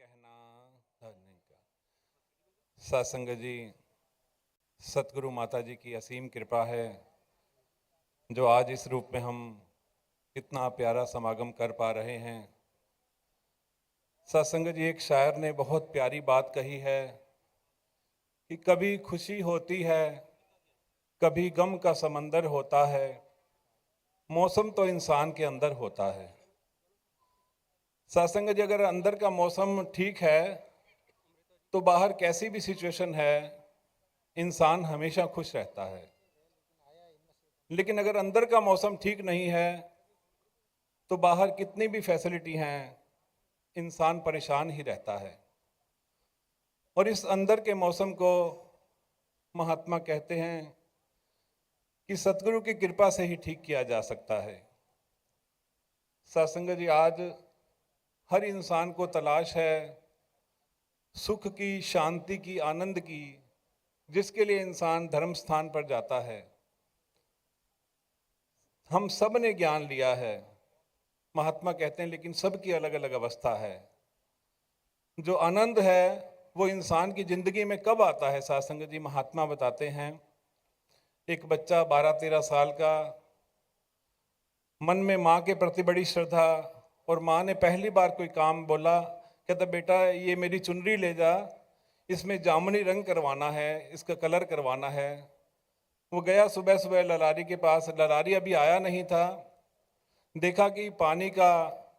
कहना धन्य का। सत्संग जी, सतगुरु माता जी की असीम कृपा है जो आज इस रूप में हम इतना प्यारा समागम कर पा रहे हैं। सत्संग जी, एक शायर ने बहुत प्यारी बात कही है कि कभी खुशी होती है, कभी गम का समंदर होता है, मौसम तो इंसान के अंदर होता है। सत्संग जी, अगर अंदर का मौसम ठीक है तो बाहर कैसी भी सिचुएशन है इंसान हमेशा खुश रहता है। लेकिन अगर अंदर का मौसम ठीक नहीं है तो बाहर कितनी भी फैसिलिटी हैं इंसान परेशान ही रहता है। और इस अंदर के मौसम को महात्मा कहते हैं कि सतगुरु की कृपा से ही ठीक किया जा सकता है। सत्संग जी, आज हर इंसान को तलाश है सुख की, शांति की, आनंद की, जिसके लिए इंसान धर्म स्थान पर जाता है। हम सब ने ज्ञान लिया है, महात्मा कहते हैं, लेकिन सबकी अलग अलग अवस्था है। जो आनंद है वो इंसान की जिंदगी में कब आता है? सत्संग जी, महात्मा बताते हैं, एक बच्चा 12-13 साल का, मन में माँ के प्रति बड़ी श्रद्धा, और माँ ने पहली बार कोई काम बोला, कहता बेटा ये मेरी चुनरी ले जा, इसमें जामुनी रंग करवाना है, इसका कलर करवाना है। वो गया सुबह सुबह ललारी के पास, ललारी अभी आया नहीं था, देखा कि पानी का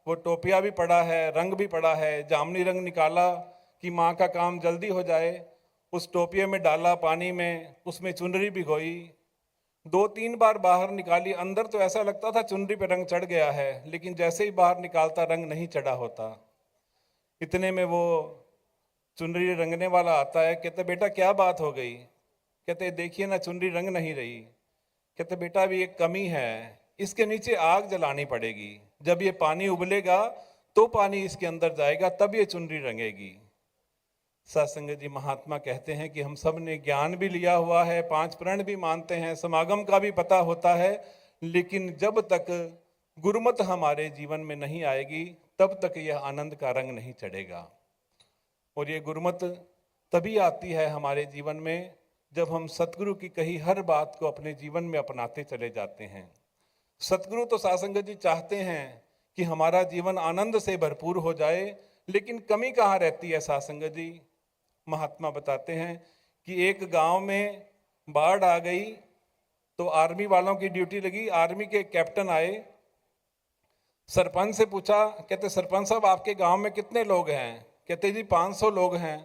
वो टोपिया भी पड़ा है, रंग भी पड़ा है, जामुनी रंग निकाला कि माँ का काम जल्दी हो जाए। उस टोपिये में डाला पानी में, उसमें चुनरी भिगोई, 2-3 बार बाहर निकाली। अंदर तो ऐसा लगता था चुनरी पे रंग चढ़ गया है, लेकिन जैसे ही बाहर निकालता रंग नहीं चढ़ा होता। इतने में वो चुनरी रंगने वाला आता है, कहते बेटा क्या बात हो गई? कहते देखिए ना, चुनरी रंग नहीं रही। कहते बेटा अभी एक कमी है, इसके नीचे आग जलानी पड़ेगी, जब ये पानी उबलेगा तो पानी इसके अंदर जाएगा, तब ये चुनरी रंगेगी। सत्संग जी, महात्मा कहते हैं कि हम सब ने ज्ञान भी लिया हुआ है, 5 प्रण भी मानते हैं, समागम का भी पता होता है, लेकिन जब तक गुरुमत हमारे जीवन में नहीं आएगी तब तक यह आनंद का रंग नहीं चढ़ेगा। और ये गुरुमत तभी आती है हमारे जीवन में जब हम सतगुरु की कही हर बात को अपने जीवन में अपनाते चले जाते हैं। सतगुरु तो सत्संग जी चाहते हैं कि हमारा जीवन आनंद से भरपूर हो जाए, लेकिन कमी कहाँ रहती है? सत्संग जी, महात्मा बताते हैं कि एक गांव में बाढ़ आ गई तो आर्मी वालों की ड्यूटी लगी। आर्मी के कैप्टन आए, सरपंच से पूछा, कहते सरपंच साहब आपके गांव में कितने लोग हैं? कहते जी 500 लोग हैं।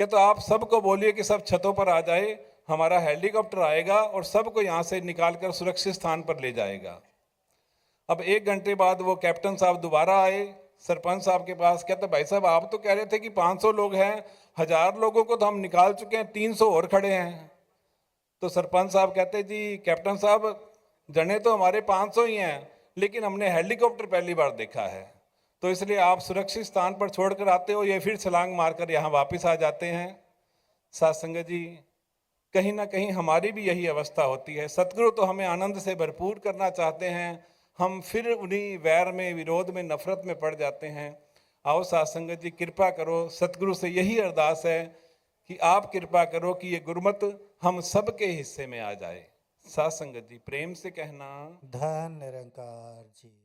कहते आप सबको बोलिए कि सब छतों पर आ जाए, हमारा हेलीकॉप्टर आएगा और सबको यहाँ से निकाल कर सुरक्षित स्थान पर ले जाएगा। अब 1 घंटे बाद वो कैप्टन साहब दोबारा आए सरपंच साहब के पास। कहते भाई साहब आप तो कह रहे थे कि 500 लोग हैं, 1000 लोगों को तो हम निकाल चुके हैं, 300 और खड़े हैं। तो सरपंच साहब कहते जी कैप्टन साहब, जने तो हमारे 500 ही हैं, लेकिन हमने हेलीकॉप्टर पहली बार देखा है, तो इसलिए आप सुरक्षित स्थान पर छोड़कर आते हो, ये फिर छलांग मारकर यहाँ वापस आ जाते हैं। सत्संग जी, कहीं ना कहीं हमारी भी यही अवस्था होती है। सतगुरु तो हमें आनंद से भरपूर करना चाहते हैं, हम फिर उन्हीं वैर में, विरोध में, नफरत में पड़ जाते हैं। आओ सत्संग जी, कृपा करो, सतगुरु से यही अरदास है कि आप कृपा करो कि ये गुरमत हम सबके हिस्से में आ जाए। सत्संग जी, प्रेम से कहना धन निरंकार जी।